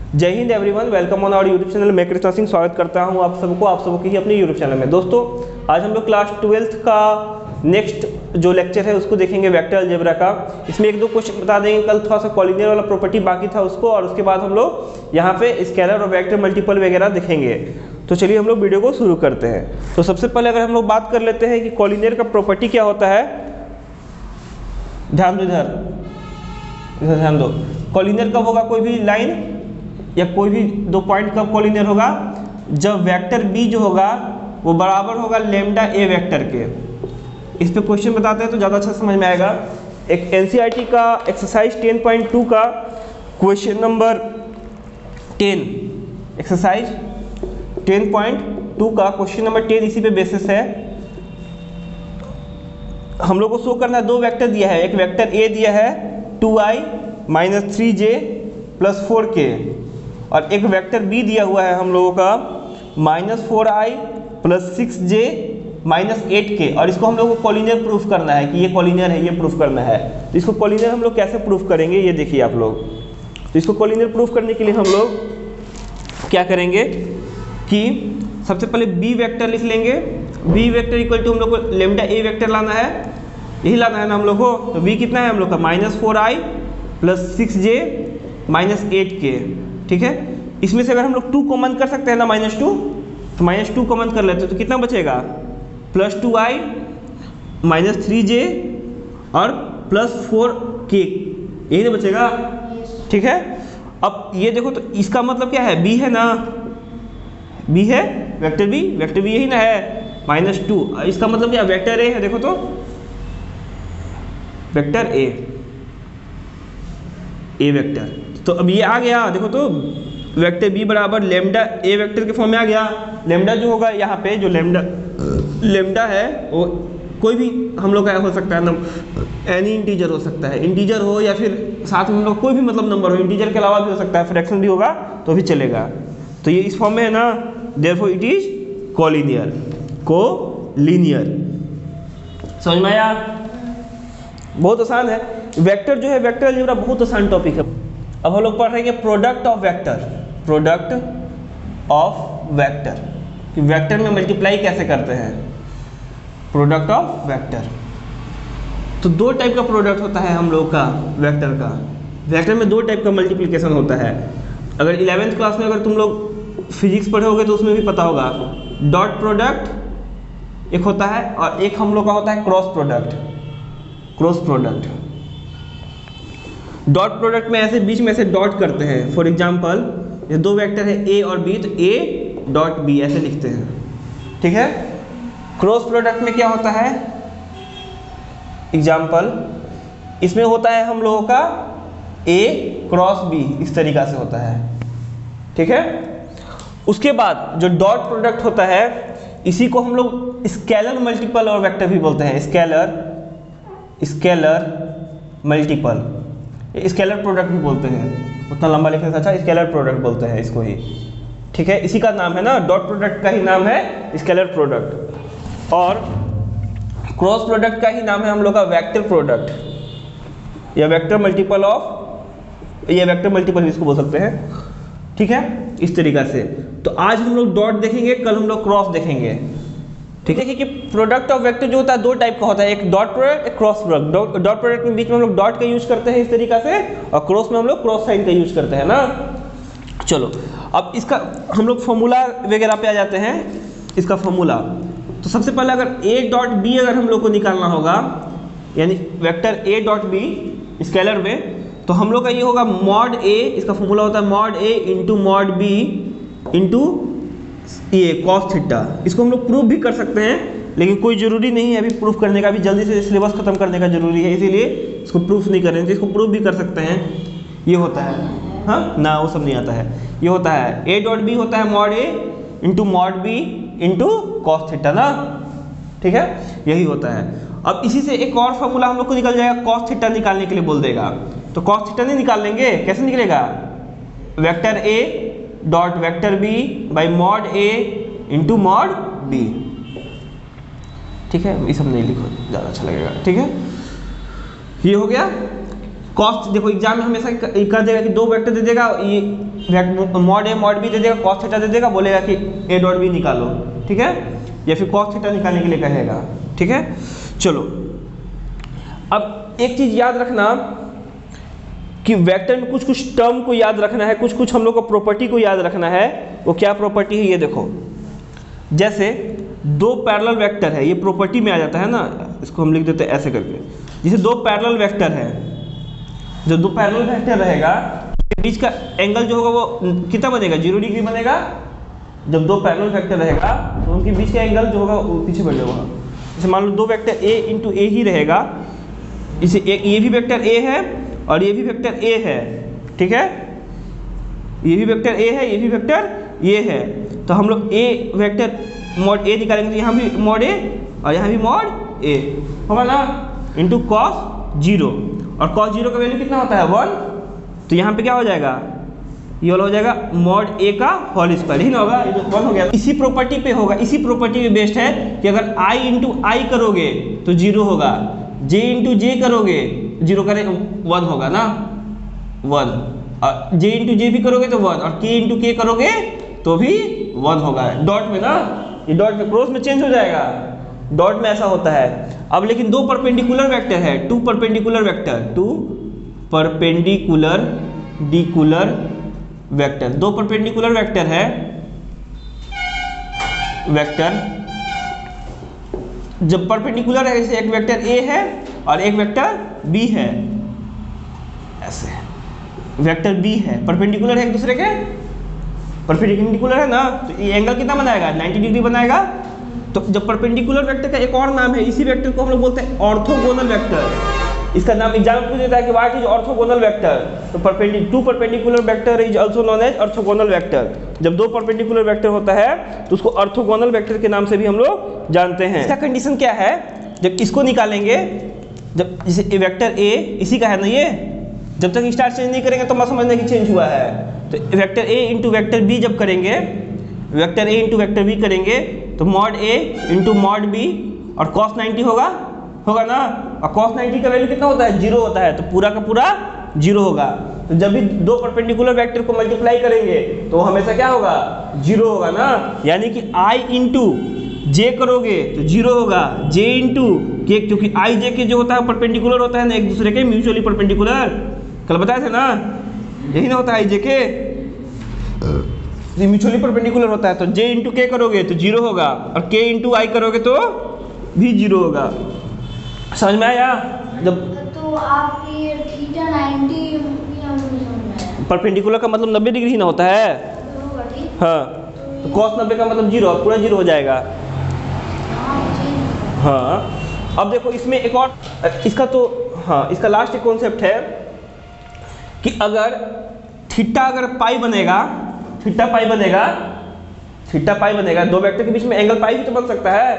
जय हिंद everyone, welcome on our YouTube channel. मैं कृष्णा सिंह स्वागत करता हूं आप सबको ही अपने यूट्यूब चैनल में। दोस्तों, आज हम लोग क्लास 12th का नेक्स्ट जो लेक्चर है उसको देखेंगे, वेक्टर अलजेब्रा का। इसमें एक दो क्वेश्चन बता देंगे, कल थोड़ा सा कॉलिनियर वाला प्रॉपर्टी बाकी था उसको, और उसके बाद हम लोग यहाँ पे स्केलर और वेक्टर मल्टीपल वगैरह देखेंगे। तो चलिए हम लोग वीडियो को शुरू करते हैं। तो सबसे पहले अगर हम लोग बात कर लेते हैं कि कॉलिनियर का प्रॉपर्टी क्या होता है, ध्यान दो इधर ध्यान दो। कॉलिनियर कब होगा कोई भी लाइन या कोई भी दो पॉइंट कब कॉलिनियर होगा, जब वेक्टर बी जो होगा वो बराबर होगा लेमडा ए वेक्टर के। इस पे क्वेश्चन बताते हैं तो ज़्यादा अच्छा समझ में आएगा। एक एनसीईआरटी का एक्सरसाइज 10.2 का क्वेश्चन नंबर 10, एक्सरसाइज 10.2 का क्वेश्चन नंबर 10 इसी पे बेसिस है। हम लोग को शो करना है, दो वेक्टर दिया है। एक वेक्टर ए दिया है 2i - 3j + 4k, और एक वेक्टर बी दिया हुआ है हम लोगों का -4i + 6j - 8k, और इसको हम लोग को कॉलिनियर प्रूफ करना है कि ये कॉलिनियर है, ये प्रूफ करना है। तो इसको कॉलिनियर हम लोग कैसे प्रूफ करेंगे ये देखिए आप लोग। तो इसको कॉलिनियर प्रूफ करने के लिए हम लोग क्या करेंगे कि सबसे पहले बी वेक्टर लिख लेंगे। बी वेक्टर इक्वल टू हम लोग को लेमडा ए वेक्टर लाना है, यही लाना है ना हम लोग को। तो बी कितना है हम लोग का -4i + 6j - 8k, ठीक है। इसमें से अगर हम लोग 2 कॉमन कर सकते हैं ना, -2, तो -2 कॉमन कर लेते हैं तो कितना बचेगा, +2i - 3j और +4k, यही ना बचेगा, ठीक है। अब ये देखो तो इसका मतलब क्या है, बी है ना, बी है वेक्टर बी यही ना है, -2। इसका मतलब क्या, वेक्टर ए है, देखो तो वेक्टर ए वेक्टर। तो अब ये आ गया, देखो तो वेक्टर बी बराबर लेमडा ए वेक्टर के फॉर्म में आ गया। लेमडा जो होगा यहाँ पे, जो लेमडा है वो कोई भी हम लोग का हो सकता है ना, एनी इंटीजर हो सकता है, इंटीजर हो या फिर साथ में हम लोग कोई भी मतलब नंबर हो, इंटीजर के अलावा भी हो सकता है, फ्रैक्शन भी होगा तो भी चलेगा। तो ये इस फॉर्म में है ना, देयरफॉर इट इज कोलिनियर। समझ में आया? बहुत आसान है। वेक्टर जो है, वेक्टर अलजेब्रा बहुत आसान टॉपिक है। अब हम लोग पढ़ रहे हैं प्रोडक्ट ऑफ वेक्टर कि वेक्टर में मल्टीप्लाई कैसे करते हैं, प्रोडक्ट ऑफ वेक्टर। तो दो टाइप का प्रोडक्ट होता है हम लोग का वेक्टर का। वेक्टर में दो टाइप का मल्टीप्लिकेशन होता है। अगर 11th क्लास में अगर तुम लोग फिजिक्स पढ़े होगे तो उसमें भी पता होगा, डॉट प्रोडक्ट एक होता है और एक हम लोग का होता है क्रॉस प्रोडक्ट। डॉट प्रोडक्ट में ऐसे बीच में से डॉट करते हैं। फॉर एग्जांपल ये दो वेक्टर है ए और बी, तो ए डॉट बी ऐसे लिखते हैं, ठीक है। क्रॉस प्रोडक्ट में क्या होता है, एग्जांपल इसमें होता है हम लोगों का ए क्रॉस बी, इस तरीका से होता है, ठीक है। उसके बाद जो डॉट प्रोडक्ट होता है, इसी को हम लोग स्केलर मल्टीपल और वेक्टर भी बोलते हैं। स्केलर मल्टीपल, स्केलर प्रोडक्ट भी बोलते हैं, उतना लंबा लिखने से अच्छा स्केलर प्रोडक्ट बोलते हैं इसको ही, ठीक है। इसी का नाम है ना, डॉट प्रोडक्ट का ही नाम है स्केलर प्रोडक्ट, और क्रॉस प्रोडक्ट का ही नाम है हम लोग का वेक्टर प्रोडक्ट या वेक्टर मल्टीपल भी इसको बोल सकते हैं, ठीक है, इस तरीका से। तो आज हम लोग डॉट देखेंगे, कल हम लोग क्रॉस देखेंगे, ठीक है। कि प्रोडक्ट ऑफ वेक्टर जो होता है दो टाइप का होता है, एक डॉट प्रोडक्ट, एक क्रॉस प्रोडक्ट। डॉट प्रोडक्ट में बीच में हम लोग डॉट का यूज करते हैं इस तरीका से, और क्रॉस में हम लोग क्रॉस साइन का यूज करते हैं ना। चलो अब इसका हम लोग फॉर्मूला वगैरह पे आ जाते हैं, इसका फॉर्मूला। तो सबसे पहले अगर ए डॉट बी अगर हम लोग को निकालना होगा, यानी vector A dot B scalar में, तो हम लोग का ये होगा मॉड ए, इसका फॉर्मूला होता है mod A into mod B into ये कॉस थीटा। इसको हम लोग प्रूफ भी कर सकते हैं, लेकिन कोई ज़रूरी नहीं है अभी प्रूफ करने का, भी जल्दी से सिलेबस खत्म करने का जरूरी है, इसीलिए इसको प्रूफ नहीं करेंगे। इसको प्रूफ भी कर सकते हैं। ये होता है, हाँ ना, वो सब नहीं आता है। ये होता है ए डॉट बी होता है mod A into mod B into cos theta ना, ठीक है, यही होता है। अब इसी से एक और फॉर्मूला हम लोग को निकल जाएगा, कॉस थीटा निकालने के लिए बोल देगा। तो कॉस थीटा नहीं निकाल लेंगे, कैसे निकलेगा, vector A dot vector B by mod A into mod B, ठीक है। ये सब नहीं लिखो, ज़्यादा अच्छा लगेगा, ठीक है। ये हो गया। कॉस्ट, देखो एग्जाम में हमेशा कर देगा कि 2 वेक्टर दे देगा, ये मॉड ए मॉड बी दे देगा, कॉस थीटा दे देगा, बोलेगा कि ए डॉट बी निकालो, ठीक है, या फिर कॉस थीटा निकालने के लिए कहेगा, ठीक है। चलो अब एक चीज याद रखना कि वेक्टर में कुछ कुछ टर्म को याद रखना है, कुछ कुछ हम लोग को प्रॉपर्टी को याद रखना है। वो क्या प्रॉपर्टी है ये देखो, जैसे 2 पैरेलल वेक्टर है, ये प्रॉपर्टी में आ जाता है ना, इसको हम लिख देते हैं ऐसे करके, जैसे 2 पैरेलल वेक्टर है, जब 2 पैरेलल वेक्टर रहेगा तो बीच का एंगल जो होगा वो कितना बनेगा, 0 डिग्री बनेगा। जब 2 पैरेलल वेक्टर रहेगा तो उनके बीच का एंगल जो होगा वो पीछे बढ़ जाएगा। जैसे मान लो 2 वेक्टर a इंटू ए ही रहेगा, इसे ये भी वेक्टर a है और ये भी वेक्टर a है, ठीक है, ये भी वेक्टर a है, ये भी वेक्टर a है, तो हम लोग a वेक्टर मॉड a निकालेंगे, तो यहाँ भी मॉड a और यहाँ भी मॉड a होगा ना, इंटू कॉस 0, और कॉस 0 का वैल्यू कितना होता है 1, तो यहाँ पे क्या हो जाएगा, ये वाला हो जाएगा मॉड a का होल स्क्वायर, ही ना होगा, ये तो 1 हो गया। इसी प्रॉपर्टी पे होगा, इसी प्रॉपर्टी पे बेस्ड है कि अगर i इंटू आई करोगे तो 0 होगा, j इंटू जे करोगे 0 करे 1 होगा ना, 1, और j इंटू जे भी करोगे तो 1, और k इंटू के करोगे तो भी 1 होगा। डॉट में ना, ये डॉट में, क्रॉस में चेंज हो जाएगा, डॉट में ऐसा होता है। अब लेकिन 2 परपेंडिकुलर वेक्टर है, 2 परपेंडिकुलर वेक्टर, 2 परपेंडिकुलर डिकुलर वेक्टर, 2 परपेंडिकुलर वेक्टर है, वेक्टर जब परपेंडिकुलर है, जैसे एक वेक्टर a है और एक वेक्टर b है, ऐसे वेक्टर b है, परपेंडिकुलर है एक दूसरे के, परपेंडिकुलर है ना, तो ये एंगल कितना बनाएगा, 90 डिग्री बनाएगा। तो जब परपेंडिकुलर वेक्टर का एक और नाम है, इसी वेक्टर को हम लोग बोलते हैं ऑर्थोगोनल वेक्टर। इसका नाम एग्जाम में पूछ देता है कि व्हाट इज ऑर्थोगोनल वेक्टर, तो 2 perpendicular vector is also known as orthogonal vector. जब 2 परपेंडिकुलर वेक्टर होता है तो उसको ऑर्थोगोनल वेक्टर के नाम से भी हम लोग जानते हैं। इसका कंडीशन क्या है, जब इसको निकालेंगे, जब जैसे वेक्टर a इसी का है ना, ये जब तक स्टार चेंज नहीं करेंगे तो मत समझना कि चेंज हुआ है। तो vector a into vector b जब करेंगे, vector a into vector b करेंगे तो mod a into mod b और कॉस 90 होगा ना, और कॉस 90 का वैल्यू कितना होता है, 0 होता है, तो पूरा का पूरा 0 होगा। तो जब भी 2 परपेंडिकुलर वेक्टर को मल्टीप्लाई करेंगे तो हमेशा क्या होगा, 0 होगा ना, यानी कि i इंटू जे करोगे तो 0 होगा, j इंटू के, क्योंकि i j के जो होता है परपेंडिकुलर होता है ना एक दूसरे के, म्यूचुअली परपेंडिकुलर, कल बताए थे ना, यही ना होता है i j के, म्यूचुअली परपेंडिकुलर होता है। तो j इंटू के करोगे तो 0 होगा, और k इंटू आई करोगे तो भी 0 होगा। समझ में आया? जब तो आपकी थीटा 90 परपेंडिकुलर का मतलब 90 डिग्री ही ना होता है, हाँ, तो cos 90 का मतलब 0, पूरा 0 हो जाएगा। हाँ, अब देखो इसमें एक और, इसका तो हाँ, इसका लास्ट एक कॉन्सेप्ट है कि अगर थीटा अगर पाई बनेगा, थीटा पाई बनेगा, 2 वेक्टर के बीच में एंगल पाई भी तो बन सकता है,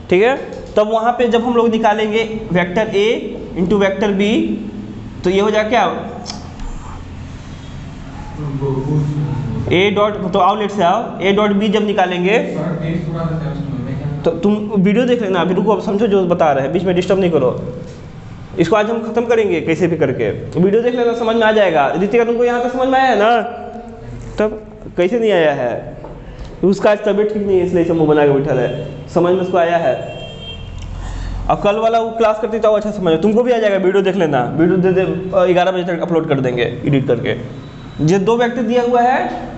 ठीक है। तब वहाँ पे जब हम लोग निकालेंगे vector a into vector b, तो ये हो जाएगा क्या, a डॉट, तो आउटलेट से आओ, a डॉट b जब निकालेंगे तो तुम वीडियो देख लेना, अभी रुको, अब समझो जो बता रहे हैं, बीच में डिस्टर्ब नहीं करो। इसको आज हम खत्म करेंगे कैसे भी करके, वीडियो देख लेना, समझ में आ जाएगा। रितिका तुमको यहाँ तक समझ में आया है ना, तब कैसे नहीं आया है, उसका आज तबीयत ठीक नहीं है इसलिए मुँह बना के बैठा है, समझ में उसको आया है। अब कल वाला वो क्लास करती तो अच्छा समझो, तुमको भी आ जाएगा, वीडियो देख लेना, वीडियो दे 11 बजे तक अपलोड कर देंगे एडिट करके। ये 2 वेक्टर दिया हुआ है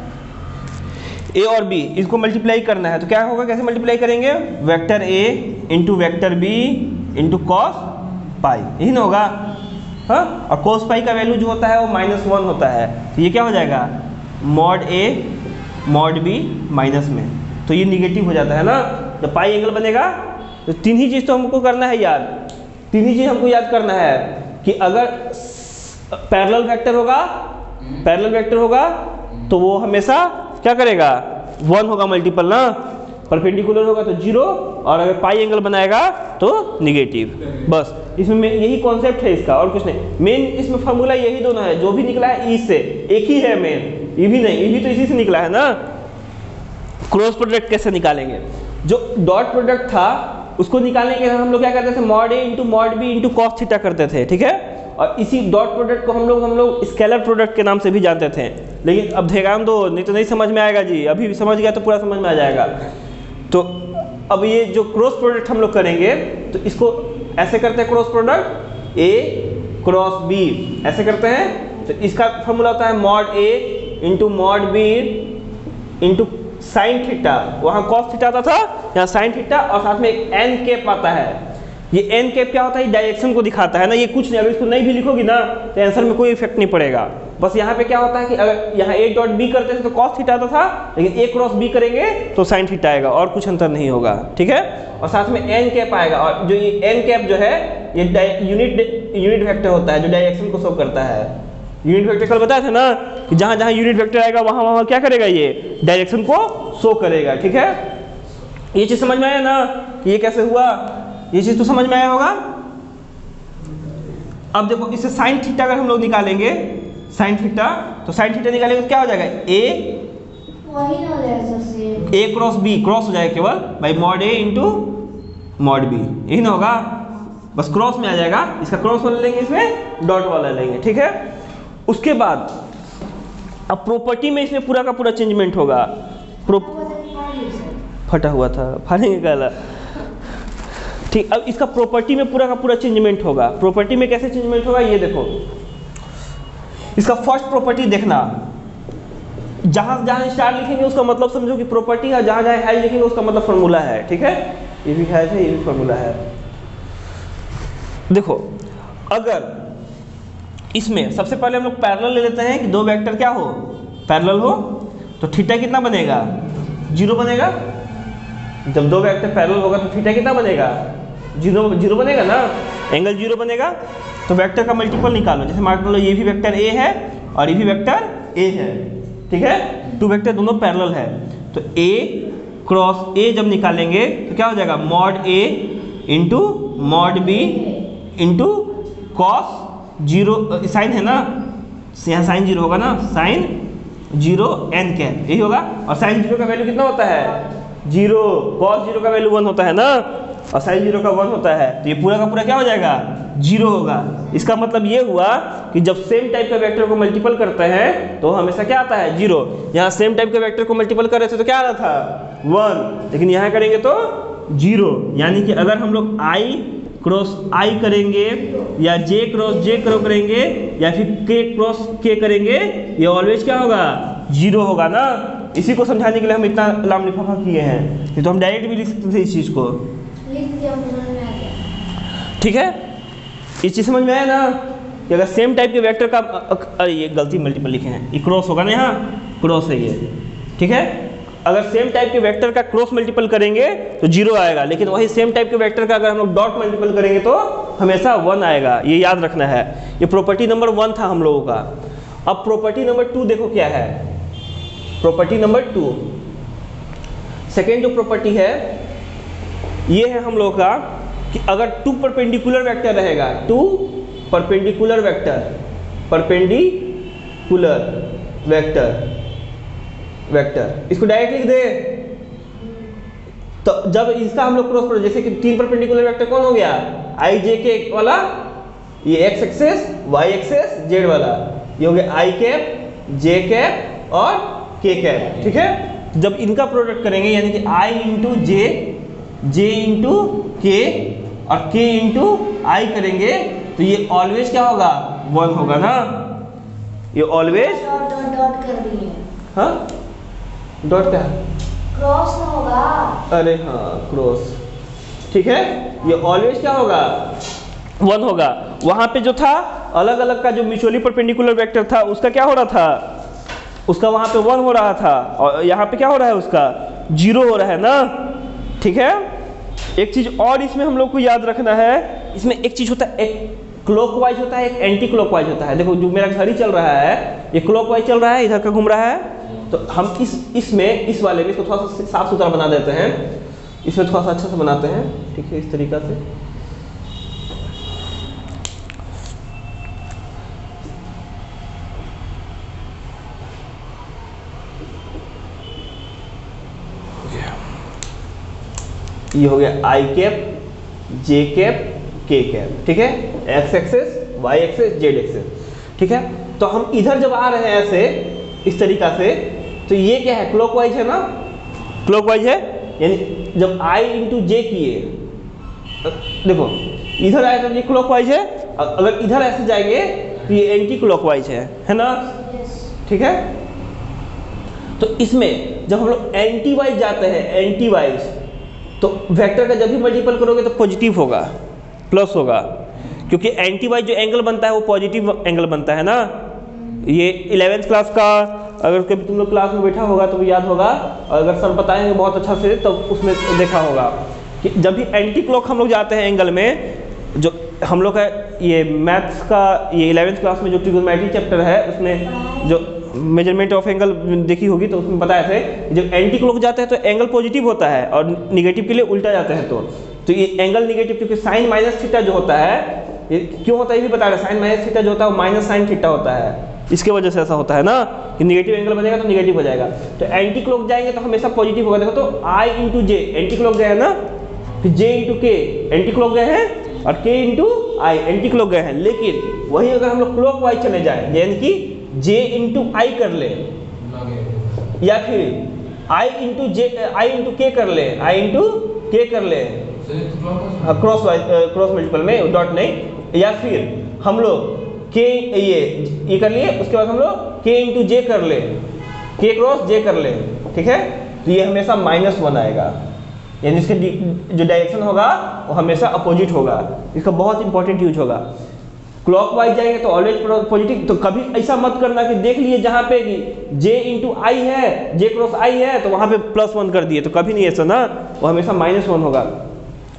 a और b, इसको मल्टीप्लाई करना है, तो क्या होगा, कैसे मल्टीप्लाई करेंगे, vector a into vector b into cos pi, यही ना होगा, हाँ, और कॉस पाई का वैल्यू जो होता है वो -1 होता है, तो ये क्या हो जाएगा, mod a mod b minus में, तो ये निगेटिव हो जाता है ना। जब पाई एंगल बनेगा तो 3 ही चीज़ तो हमको करना है याद, 3 ही चीज़ हमको याद करना है कि अगर पैरेलल वेक्टर होगा तो वो हमेशा क्या करेगा, 1 होगा मल्टीपल ना, परपेंडिकुलर होगा तो 0, और अगर पाई एंगल बनाएगा तो निगेटिव। बस इसमें यही कॉन्सेप्ट है इसका, और कुछ नहीं। मेन इसमें फार्मूला यही दोनों है, जो भी निकला है ई से, एक ही है मेन, ई भी नहीं, ई भी तो इसी से निकला है ना। क्रॉस प्रोडक्ट कैसे निकालेंगे, जो डॉट प्रोडक्ट था उसको निकालने के लिए हम लोग क्या करते थे, mod A into mod B into cos theta करते थे, ठीक है। और इसी डॉट प्रोडक्ट को हम लोग स्केलर प्रोडक्ट के नाम से भी जानते थे, लेकिन अब ध्यान दो, नहीं तो नहीं समझ में आएगा जी, अभी भी समझ गया तो पूरा समझ में आ जाएगा। तो अब ये जो क्रॉस प्रोडक्ट हम लोग करेंगे तो इसको ऐसे करते हैं, cross product A cross B ऐसे करते हैं। तो इसका फॉर्मूला होता है mod A into mod B into sine theta, वहाँ कॉस थीटा आता था, यहाँ साइन थीटा, और साथ में एक एन कैप आता है। ये एन कैप क्या होता है, डायरेक्शन को दिखाता है ना, ये कुछ नहीं, अगर इसको नहीं भी लिखोगी ना तो आंसर में कोई इफेक्ट नहीं पड़ेगा। बस यहाँ पे क्या होता है कि अगर यहाँ ए डॉट बी करते थे तो कॉस थीटा आता था, लेकिन ए क्रॉस बी करेंगे तो साइन थीटा आएगा, और कुछ अंतर नहीं होगा, ठीक है। और साथ में एन कैप आएगा, और जो ये एन कैप जो है ये यूनिट वेक्टर होता है जो डायरेक्शन को शो करता है। यूनिट वेक्टर कल बताया था ना कि जहाँ जहाँ यूनिट वेक्टर आएगा वहाँ वहाँ क्या करेगा, ये डायरेक्शन को शो करेगा, ठीक है। ये चीज़ समझ में आया ना कि ये कैसे हुआ, ये चीज़ तो समझ में आया होगा। अब देखो इससे साइन थीटा अगर हम लोग निकालेंगे, साइन थीटा, तो साइन थीटा निकालेंगे तो क्या हो जाएगा, वही ना हो जाएगा सेम, ए क्रॉस बी, क्रॉस हो जाएगा केवल भाई mod A into mod B, यही ना होगा, बस क्रॉस में आ जाएगा, इसका क्रॉस वाला लेंगे, इसमें डॉट वाला लेंगे, ठीक है। उसके बाद अब प्रॉपर्टी में इसमें पूरा का पूरा चेंजमेंट होगा। फटा हुआ था, फाड़ेंगे कहला, ठीक। अब इसका प्रॉपर्टी में पूरा का पूरा चेंजमेंट होगा। प्रॉपर्टी में कैसे चेंजमेंट होगा, ये देखो, इसका फर्स्ट प्रॉपर्टी देखना, जहां जहां स्टार लिखेंगे उसका मतलब समझो कि प्रॉपर्टी है, जहां जहां है लिखेंगे उसका मतलब फॉर्मूला है, ठीक है। ये भी है, ये भी फॉर्मूला है। देखो अगर इसमें सबसे पहले हम लोग पैरेलल ले लेते हैं कि दो वेक्टर क्या हो, पैरेलल हो, तो थीटा कितना बनेगा, 0 बनेगा। जब दो वेक्टर पैरेलल होगा तो थीटा कितना बनेगा, 0 बनेगा ना, एंगल 0 बनेगा। तो वेक्टर का मल्टीपल निकालो, जैसे मान लो ये भी वेक्टर ए है और ये भी वेक्टर ए है, ठीक है, 2 वेक्टर दोनों पैरेलल है। तो ए क्रॉस ए जब निकालेंगे तो क्या हो जाएगा, mod A into mod B into cos 0, sine है ना, यहाँ साइन 0 होगा ना, साइन 0 एन कैप, यही होगा। और साइन 0 का वैल्यू कितना होता है, 0, कॉस 0 का वैल्यू 1 होता है ना, और साइन 0 का 1 होता है, तो ये पूरा का पूरा क्या हो जाएगा, 0 होगा। इसका मतलब ये हुआ कि जब सेम टाइप के वेक्टर को मल्टीपल करते हैं तो हमेशा क्या आता है, 0। यहाँ सेम टाइप के वेक्टर को मल्टीपल कर रहे थे तो क्या आ रहा था, 1, लेकिन यहाँ करेंगे तो 0। यानी कि अगर हम लोग आई क्रॉस आई करेंगे या जे क्रॉस जे करेंगे या फिर के क्रॉस के करेंगे, ये ऑलवेज क्या होगा, 0 होगा ना। इसी को समझाने के लिए हम इतना लाम लिफाफा किए हैं, नहीं तो हम डायरेक्ट भी लिख सकते थे इस चीज़ को, ठीक है। इस चीज़ समझ में आया ना कि अगर सेम टाइप के वेक्टर का, अरे ये गलती मल्टीपल लिखे हैं, ये क्रॉस होगा ना, यहाँ क्रॉस है ये, ठीक है। अगर सेम टाइप के वेक्टर का क्रॉस मल्टीपल करेंगे तो 0 आएगा, लेकिन वही सेम टाइप के वेक्टर का अगर हम लोग डॉट मल्टीपल करेंगे तो हमेशा 1 आएगा, ये याद रखना है। ये प्रॉपर्टी नंबर 1 था हम लोगों का। अब प्रॉपर्टी नंबर 2 देखो क्या है, प्रॉपर्टी नंबर 2, सेकेंड जो प्रॉपर्टी है ये है हम लोगों का कि अगर 2 परपेंडिकुलर वेक्टर रहेगा, 2 परपेंडिकुलर वेक्टर, इसको डायरेक्ट लिख दे, तो जब इसका हम लोग क्रॉस, जैसे कि 3 परपेंडिकुलर वेक्टर कौन हो गया, आई जे के वाला, ये X axis Y axis Z वाला, ये हो गया आई कैप जे कैप और के कैप, ठीक है। जब इनका प्रोडक्ट करेंगे यानी कि आई इंटू जे इंटू के और के इंटू आई करेंगे तो ये ऑलवेज क्या होगा, 1 होगा ना, ये ऑलवेज डॉट कर दिए, हाँ डॉट क्या, क्रॉस होगा, अरे हाँ क्रॉस, ठीक है। ये ऑलवेज क्या होगा, 1 होगा। वहां पे जो था अलग अलग का जो म्यूचुअली परपेंडिकुलर वेक्टर था उसका क्या हो रहा था, उसका वहां पे 1 हो रहा था, और यहाँ पे क्या हो रहा है, उसका 0 हो रहा है ना, ठीक है। एक चीज और इसमें हम लोग को याद रखना है, इसमें एक चीज होता है, एक क्लॉकवाइज होता है, एक एंटी क्लॉकवाइज होता है। देखो जो मेरा घड़ी चल रहा है ये क्लॉकवाइज चल रहा है, इधर का घूम रहा है, तो हम इसमें इस वाले में इसको थोड़ा सा साफ सुथरा बना देते हैं, इसमें थोड़ा सा अच्छा से बनाते हैं, ठीक है, इस तरीका से। ये हो गया I cap J cap K cap, ठीक है, X axis Y axis, Z axis, ठीक है। तो हम इधर जब आ रहे हैं ऐसे इस तरीका से, तो ये क्या है, क्लॉकवाइज है ना, क्लॉकवाइज है, यानी जब i इंटू जे किए, देखो इधर आए तो ये क्लॉकवाइज है, अगर इधर ऐसे जाएंगे तो ये एंटी क्लॉकवाइज है ना, ठीक है। तो इसमें जब हम लोग एंटी वाइज जाते हैं, एंटी वाइज, तो वेक्टर का जब भी मल्टीपल करोगे तो पॉजिटिव होगा, प्लस होगा, क्योंकि एंटी वाइज जो एंगल बनता है वो पॉजिटिव एंगल बनता है ना। ये 11th क्लास का अगर कभी तुम लोग क्लास में बैठा होगा तो याद होगा, और अगर सर बताएंगे बहुत अच्छा से तो उसमें देखा होगा कि जब भी एंटी क्लॉक हम लोग जाते हैं एंगल में, जो हम लोग का ये मैथ्स का ये 11th क्लास में जो ट्रिग्नोमेट्री चैप्टर है उसमें जो मेजरमेंट ऑफ एंगल देखी होगी तो उसमें बताया थे, जब एंटी क्लॉक जाते हैं तो एंगल पॉजिटिव होता है और निगेटिव के लिए उल्टा जाते हैं, तो ये एंगल निगेटिव, क्योंकि साइन माइनस थीटा जो होता है, ये क्यों होता है ये भी बता रहे, साइन माइनस थीटा जो होता है वो माइनस साइन थीटा होता है, इसके वजह से ऐसा होता है ना कि निगेटिव एंगल बनेगा तो निगेटिव हो जाएगा। तो एंटी क्लॉक जाएंगे तो हमेशा पॉजिटिव होगा। देखो तो I into J, anti clock गए हैं ना, फिर J इंटू के एंटी क्लॉक गए हैं, और K इंटू आई एंटी क्लॉक गए हैं। लेकिन वही अगर हम लोग क्लॉक वाइज चले जाए, यानी कि J इंटू आई कर ले, या फिर I इंटू के कर ले, I इंटू के कर ले, क्रॉस वाइज, क्रॉस मल्टीपल में डॉट नहीं, या फिर हम लोग के ये कर लिए, उसके बाद हम लोग के इंटू जे कर ले, के क्रॉस जे कर ले, ठीक है। तो ये हमेशा -1 आएगा, यानी इसके जो डायरेक्शन होगा वो हमेशा अपोजिट होगा। इसका बहुत इंपॉर्टेंट यूज होगा। क्लॉकवाइज जाएंगे तो ऑलवेज पॉजिटिव। तो कभी ऐसा मत करना कि देख लिए जहाँ पे कि जे इंटू आई है, जे क्रॉस आई है, तो वहाँ पे +1 कर दिए, तो कभी नहीं ऐसा ना, वो हमेशा -1 होगा।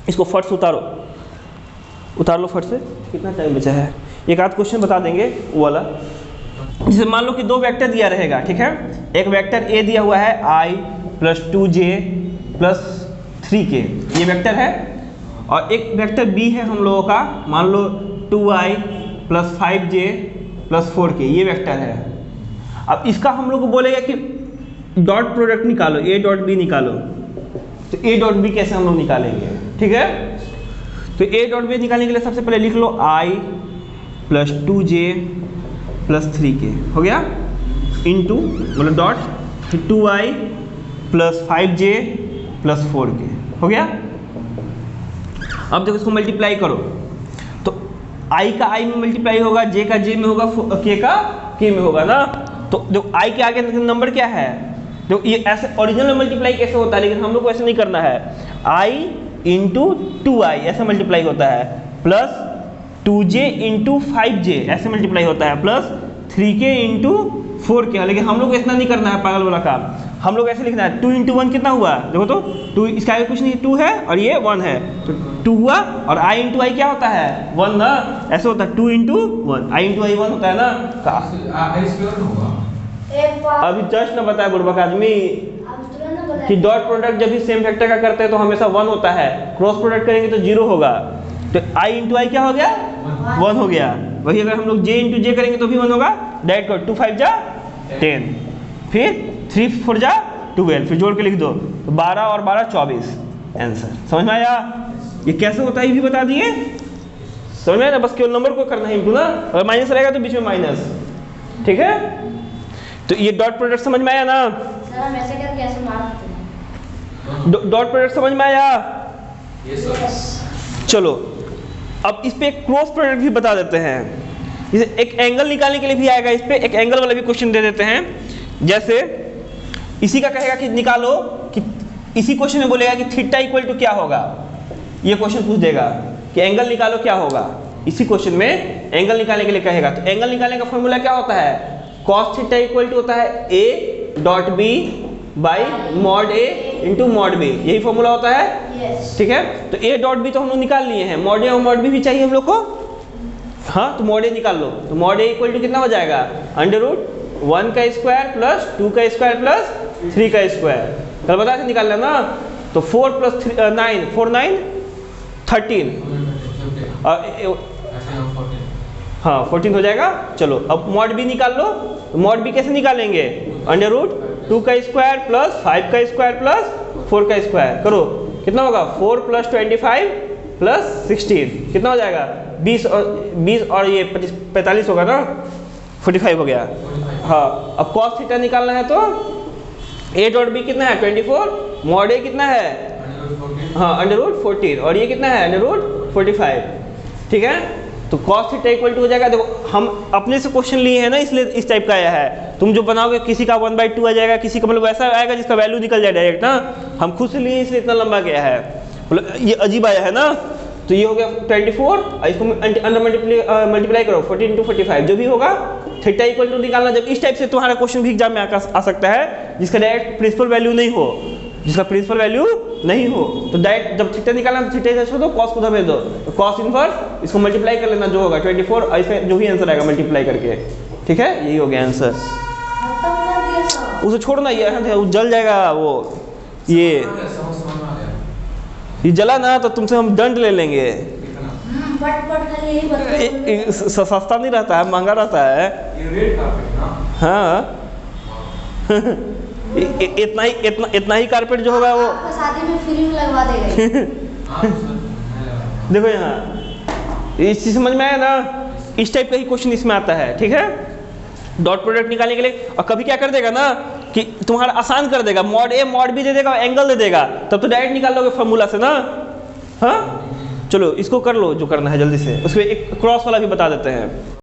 इसको फट से उतार लो फट से। कितना टाइम बचा है? एक आध क्वेश्चन बता देंगे वो वाला। जैसे मान लो कि दो वेक्टर दिया रहेगा, ठीक है। एक वेक्टर ए दिया हुआ है i + 2j + 3k, ये वेक्टर है, और एक वेक्टर b है हम लोगों का, मान लो 2i + 5j + 4k, ये वेक्टर है। अब इसका हम लोग को बोलेगा कि डॉट प्रोडक्ट निकालो, a डॉट b निकालो। तो a डॉट b कैसे हम लोग निकालेंगे, ठीक है। तो a डॉट b निकालने के लिए सबसे पहले लिख लो i + 2j + 3k, हो गया, इंटू मतलब डॉट, फिर 2i + 5j + 4k, हो गया। अब देखो इसको मल्टीप्लाई करो, तो i का i में मल्टीप्लाई होगा, j का j में होगा, k का k में होगा ना। तो देखो i के आगे नंबर क्या है, देखो ये ऐसे ओरिजिनल में मल्टीप्लाई कैसे होता है, लेकिन हम लोग को ऐसे नहीं करना है। i इंटू 2i ऐसे मल्टीप्लाई होता है, प्लस 2j इंटू 5j ऐसे मल्टीप्लाई होता है, प्लस 3k इंटू 4k। लेकिन हम लोग को इतना नहीं करना है पागल वाला काम, हम लोग ऐसे लिखना है 2 इंटू 1 कितना हुआ, देखो तो 2, इसके आगे कुछ नहीं, 2 है और ये 1 है, तो 2 हुआ, और i इंटू आई क्या होता है 1 ना, ऐसे होता है 2 इंटू 1, i इंटू आई 1 होता है ना। अभी जस्ट ना बताया बुड़बक आदमी कि डॉट प्रोडक्ट जब भी सेम वेक्टर का करते हैं तो हमेशा 1 होता है, क्रॉस प्रोडक्ट करेंगे तो 0 होगा। तो i इंटू आई क्या हो गया 1 हो गया। वही अगर हम लोग j इंटू जे करेंगे तो भी 1 होगा। डायरेक्ट करो, 2 5 जा 10, फिर 3 4 जा 12, फिर जोड़ के लिख दो, तो 12 और 12 24 आंसर। समझ में आया ये कैसे होता है, ये भी बता दिए, समझ में आया ना। बस केवल नंबर को करना है इंटू ना, अगर माइनस रहेगा तो बीच में माइनस, ठीक है। तो ये डॉट प्रोडक्ट समझ में आया ना, सर हम ऐसे करके ऐसे मारते हैं। डॉट प्रोडक्ट समझ में आया। यस। चलो अब इस पे एक क्रॉस प्रोडक्ट भी बता देते हैं, जैसे एक एंगल निकालने के लिए भी आएगा, इस पे एक एंगल वाला भी क्वेश्चन दे देते हैं। जैसे इसी का कहेगा कि निकालो, कि इसी क्वेश्चन में बोलेगा कि थीटा इक्वल टू क्या होगा, ये क्वेश्चन पूछ देगा कि एंगल निकालो क्या होगा। इसी क्वेश्चन में एंगल निकालने के लिए कहेगा, तो एंगल निकालने का फॉर्मूला क्या होता है, cos थीटा इक्वल टू होता है a dot b by mod a into mod b, यही फॉर्मूला होता है, ठीक है। तो a डॉट b तो हम लोग निकाल लिए हैं, मॉड a और मॉड b भी चाहिए हम लोग को, हाँ। तो मॉड a निकाल लो, तो मॉड a इक्वल टू कितना हो जाएगा, √1 का स्क्वायर प्लस 2 का स्क्वायर प्लस 3 का स्क्वायर, कल बता से निकाल लेना। तो 4 + 9 4 9 13, हाँ 14 हो जाएगा। चलो अब मॉड b निकाल लो, तो मॉड b कैसे निकालेंगे, √2 का स्क्वायर प्लस 5 का स्क्वायर प्लस 4 का स्क्वायर, करो कितना होगा, 4 + 25 + 16 कितना हो जाएगा 20 और ये 45 होगा ना, 45 हो गया। हाँ, अब cos थीटा निकालना है तो a डॉट b कितना है 24, मॉड a कितना है, हाँ √14, और ये कितना है √45, ठीक है। तो cos थीटा इक्वल टू हो जाएगा, देखो हम अपने से क्वेश्चन लिए हैं ना, इसलिए इस टाइप का आया है। तुम जो बनाओगे किसी का 1/2 आ जाएगा, किसी का मतलब वैसा आएगा जिसका वैल्यू निकल जाए डायरेक्ट ना, हम खुद से लिए इसलिए इतना लंबा गया है, मतलब ये अजीब आया है ना। तो ये हो गया 24 और इसको अंडर मल्टीप्लाई करो 14 × 45 जो भी होगा, थीटा इक्वल टू निकालना। जब इस टाइप से तुम्हारा क्वेश्चन भी एग्जाम में आ सकता है जिसका डायरेक्ट प्रिंसिपल वैल्यू नहीं हो, जिसका प्रिंसिपल वैल्यू नहीं हो, तो डायरेक्ट जब थीटा निकालना तो थीटा छोड़ दो, कॉस को उधर भेज दो, कॉस इनवर्स इसको मल्टीप्लाई कर लेना जो होगा 24 और इसमें जो भी आंसर आएगा मल्टीप्लाई करके, ठीक है। यही हो गया आंसर। खत्म कर दिया सब। उसे छोड़ना, ये जल जाएगा वो, ये जला ना तो तुमसे हम दंड ले लेंगे। पट खाली यही बता। सस्ता नहीं रहता है, महंगा रहता है। हाँ इतना ही कारपेट जो होगा वो आपका शादी में फ्री में लगवा देगा। देखो यहाँ इस चीज समझ में आया ना, इस टाइप का ही क्वेश्चन इसमें आता है, ठीक है। डॉट प्रोडक्ट निकालने के लिए, और कभी क्या कर देगा ना कि तुम्हारा आसान कर देगा, मॉड ए मॉड बी दे देगा, एंगल दे देगा, तब तो डायरेक्ट निकाल लोगे फॉर्मूला से ना। हाँ चलो इसको कर लो जो करना है जल्दी से, उसमें एक क्रॉस वाला भी बता देते हैं।